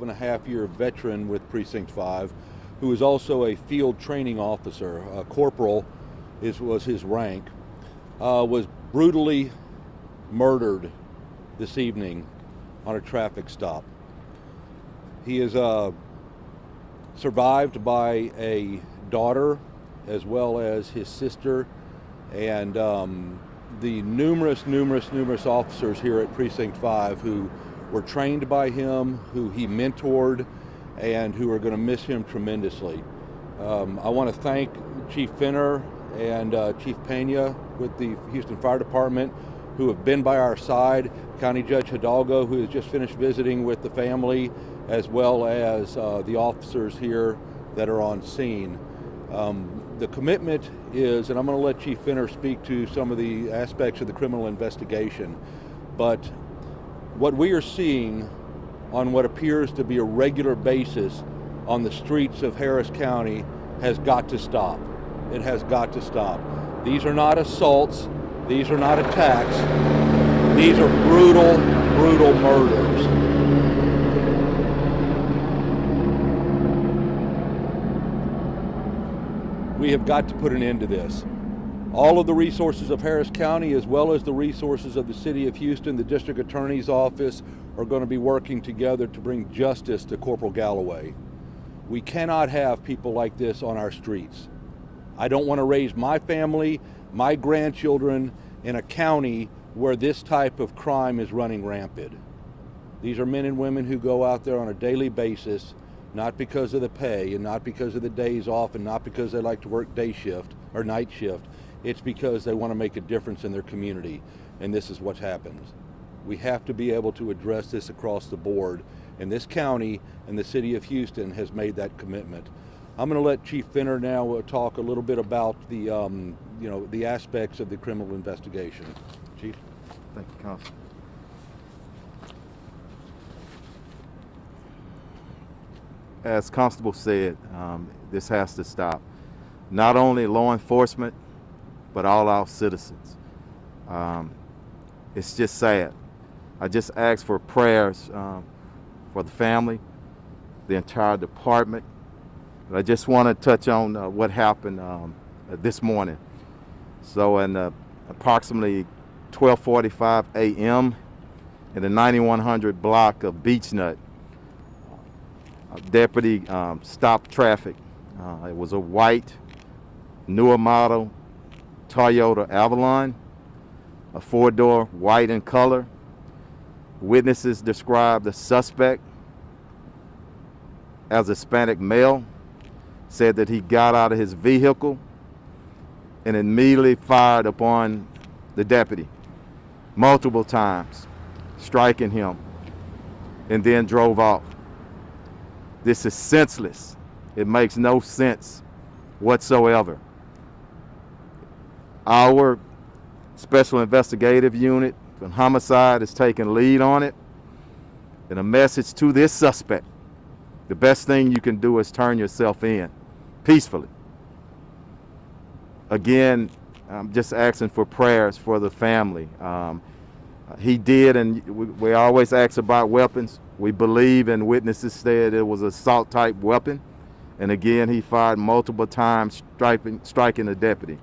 12.5-year veteran with Precinct 5, who is also a field training officer. Corporal was his rank, was brutally murdered this evening on a traffic stop. He is survived by a daughter as well as his sister and the numerous officers here at Precinct 5 who were trained by him, who he mentored, and who are going to miss him tremendously. I want to thank Chief Finner and Chief Pena with the Houston Fire Department who have been by our side, County Judge Hidalgo, who has just finished visiting with the family, as well as the officers here that are on scene. The commitment is, and I'm going to let Chief Finner speak to some of the aspects of the criminal investigation, but what we are seeing on what appears to be a regular basis on the streets of Harris County has got to stop. It has got to stop. These are not assaults. These are not attacks. These are brutal murders. We have got to put an end to this. All of the resources of Harris County, as well as the resources of the City of Houston, the District Attorney's Office, are going to be working together to bring justice to Corporal Galloway. We cannot have people like this on our streets. I don't want to raise my family, my grandchildren in a county where this type of crime is running rampant. These are men and women who go out there on a daily basis, not because of the pay and not because of the days off and not because they like to work day shift or night shift. It's because they want to make a difference in their community, and this is what happens. We have to be able to address this across the board, and this county and the City of Houston has made that commitment. I'm going to let Chief Finner now talk a little bit about the the aspects of the criminal investigation. Chief. Thank you, Constable. As Constable said, this has to stop. Not only law enforcement, but all our citizens. It's just sad. I just ask for prayers for the family, the entire department. But I just want to touch on what happened this morning. So in approximately 12:45 a.m. in the 9100 block of Beechnut, a deputy stopped traffic. It was a white, newer model Toyota Avalon, a four-door, white in color. Witnesses described the suspect as a Hispanic male, said that he got out of his vehicle and immediately fired upon the deputy multiple times, striking him, and then drove off. This is senseless. It makes no sense whatsoever. Our Special Investigative Unit from Homicide is taking lead on it. And a message to this suspect: the best thing you can do is turn yourself in peacefully. Again, I'm just asking for prayers for the family. He did, and we always ask about weapons. We believe, and witnesses said it was an assault-type weapon. And again, he fired multiple times, striking the deputy.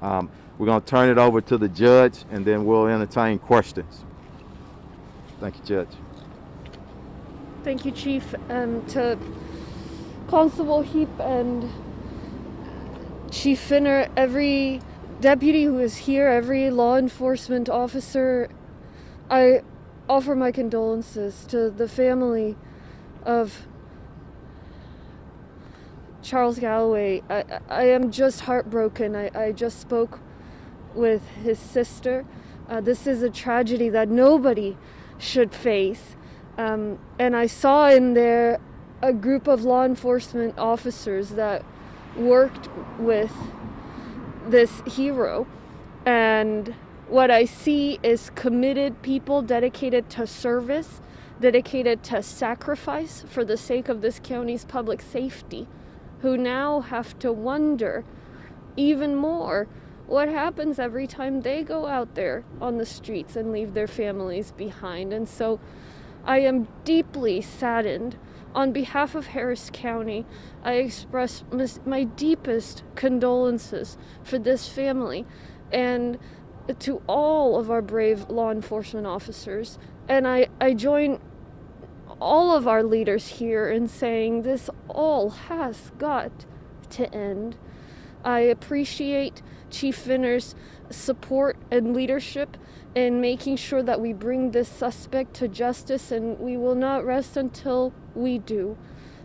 We're going to turn it over to the judge, and then we'll entertain questions. Thank you, Judge. Thank you, Chief, and to Constable Heap and Chief Finner, every deputy who is here, every law enforcement officer. I offer my condolences to the family of Charles Galloway. I am just heartbroken. I just spoke with his sister. This is a tragedy that nobody should face. And I saw in there a group of law enforcement officers that worked with this hero. And what I see is committed people dedicated to service, dedicated to sacrifice for the sake of this county's public safety, who now have to wonder even more what happens every time they go out there on the streets and leave their families behind. And so I am deeply saddened. On behalf of Harris County, I express my deepest condolences for this family and to all of our brave law enforcement officers. And I join all of our leaders here in saying this all has got to end. I appreciate Chief Finner's support and leadership in making sure that we bring this suspect to justice, and we will not rest until we do.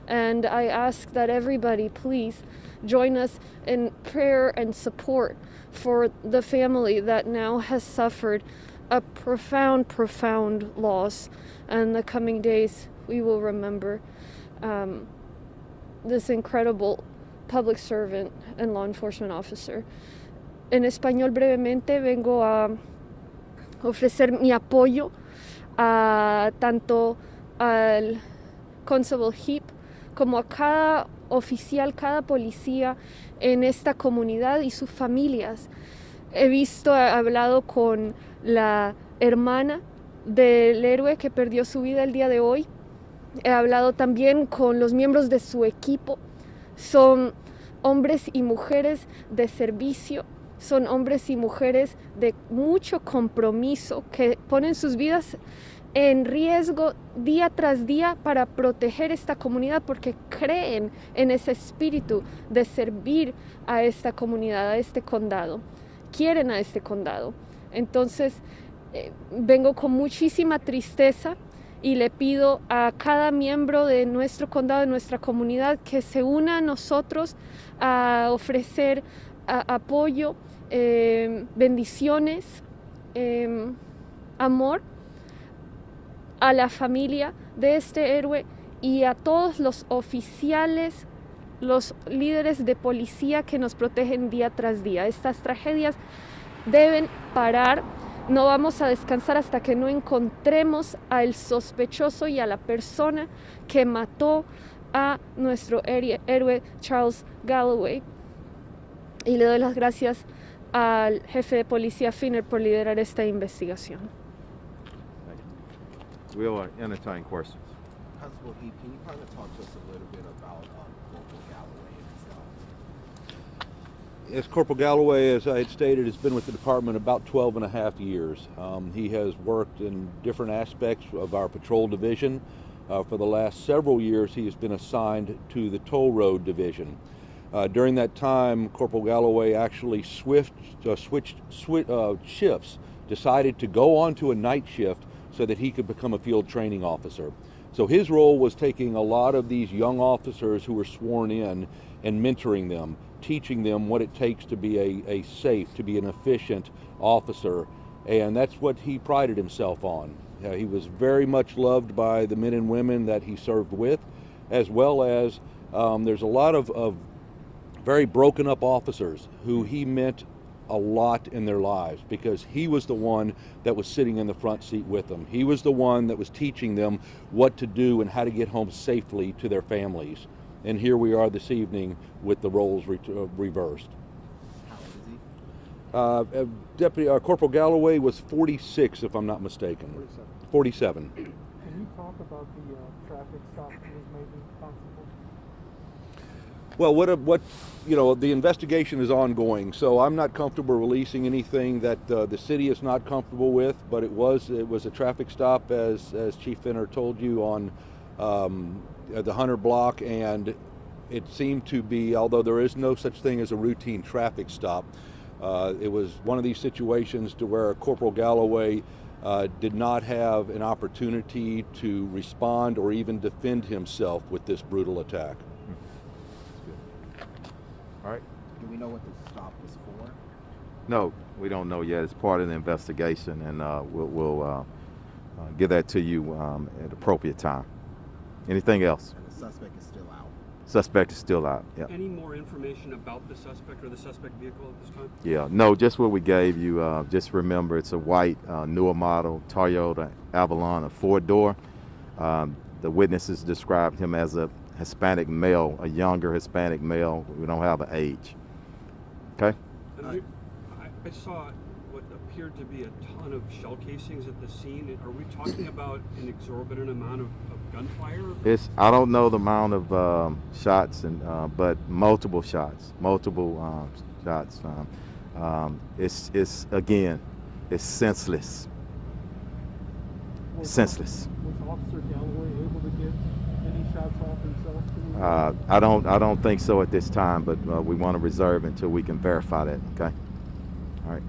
And I ask that everybody please join us in prayer and support for the family that now has suffered a profound, profound loss. And the coming days, we will remember this incredible public servant and law enforcement officer. En español, brevemente, vengo a ofrecer mi apoyo a tanto al Constable Heap como a cada oficial, cada policía en esta comunidad y sus familias. He hablado con la hermana del héroe que perdió su vida el día de hoy. He hablado también con los miembros de su equipo. Son hombres y mujeres de servicio, son hombres y mujeres de mucho compromiso que ponen sus vidas en riesgo día tras día para proteger esta comunidad porque creen en ese espíritu de servir a esta comunidad, a este condado. Quieren a este condado. Entonces, vengo con muchísima tristeza y le pido a cada miembro de nuestro condado, de nuestra comunidad, que se una a nosotros a ofrecer apoyo, bendiciones, amor a la familia de este héroe y a todos los oficiales, los líderes de policía que nos protegen día tras día. Estas tragedias deben parar. No vamos a descansar hasta que no encontremos al sospechoso y a la persona que mató a nuestro héroe Charles Galloway. Y le doy las gracias al jefe de policía Finner por liderar esta investigación. We'll entertain questions. Constable Heap, can you kind of talk to us a little bit about Corporal Galloway and his As Corporal Galloway, as I had stated, has been with the department about 12 and a half years. He has worked in different aspects of our patrol division. For the last several years, he has been assigned to the toll road division. During that time, Corporal Galloway actually switched shifts, decided to go on to a night shift so that he could become a field training officer. So his role was taking a lot of these young officers who were sworn in and mentoring them, teaching them what it takes to be a safe, to be an efficient officer, and that's what he prided himself on. He was very much loved by the men and women that he served with, as well as there's a lot of very broken up officers who he meant a lot in their lives because he was the one that was sitting in the front seat with them. He was the one that was teaching them what to do and how to get home safely to their families. And here we are this evening with the roles reversed. How old is he? Deputy Corporal Galloway was 46, if I'm not mistaken. 47. Can you talk about the traffic stop that was made in Constable? Well, the investigation is ongoing, so I'm not comfortable releasing anything that the city is not comfortable with. But it was a traffic stop, as Chief Finner told you, on the Hunter block, and it seemed to be, although there is no such thing as a routine traffic stop, it was one of these situations to where Corporal Galloway did not have an opportunity to respond or even defend himself with this brutal attack. All right. Do we know what the stop was for? No, we don't know yet. It's part of the investigation, and we'll give that to you at appropriate time. Anything else? And the suspect is still out. Suspect is still out. Yeah. Any more information about the suspect or the suspect vehicle at this time? Yeah. No, just what we gave you. Just remember, it's a white, newer model Toyota Avalon, a 4-door. The witnesses described him as a Hispanic male, a younger Hispanic male. We don't have an age. Okay. And I saw what appeared to be a ton of shell casings at the scene. Are we talking about an exorbitant amount of gunfire? I don't know the amount of shots, but multiple shots. It's again, it's senseless. Senseless. Was Officer Galloway able to get any shots off himself? I don't think so at this time, but we want to reserve until we can verify that. Okay. All right.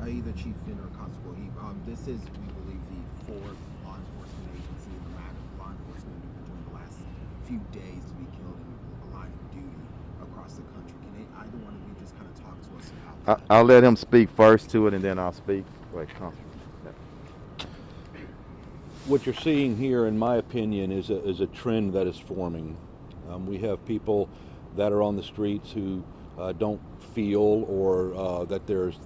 Either Chief Finner or Constable Heap. This is, we believe, the fourth law enforcement agency in the law enforcement during the last few days to be killed in the line of duty across the country. Can either one of you just kind of talk to us about that? I'll let him speak first to it, and then I'll speak. Go ahead, Constable. What you're seeing here, in my opinion, is a trend that is forming. We have people that are on the streets who don't feel or that there's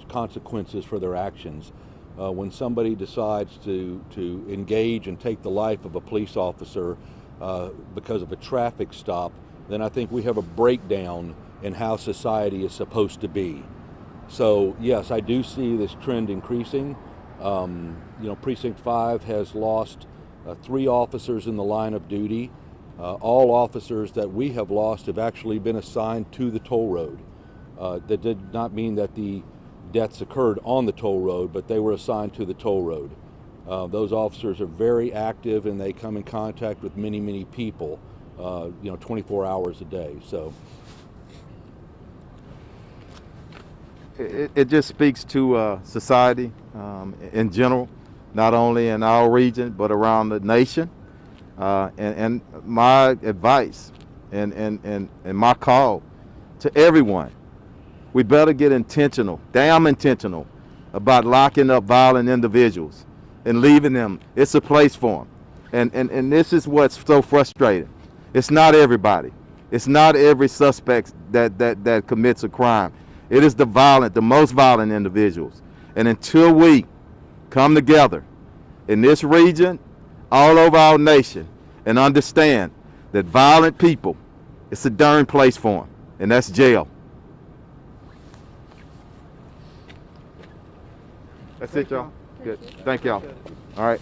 consequences for their actions. When somebody decides to engage and take the life of a police officer because of a traffic stop, then I think we have a breakdown in how society is supposed to be. So yes, I do see this trend increasing. Precinct 5 has lost 3 officers in the line of duty. All officers that we have lost have actually been assigned to the toll road. That did not mean that the deaths occurred on the toll road, but they were assigned to the toll road. Those officers are very active, and they come in contact with many, many people, 24 hours a day. So it just speaks to society in general, not only in our region but around the nation. And my advice and my call to everyone, we better get damn intentional about locking up violent individuals and leaving them. It's a place for them. And this is what's so frustrating. It's not everybody. It's not every suspect that commits a crime. It is the most violent individuals. And until we come together in this region, all over our nation, and understand that violent people, it's a darn place for them, and that's jail. That's it, y'all. Good. Thank y'all. All right.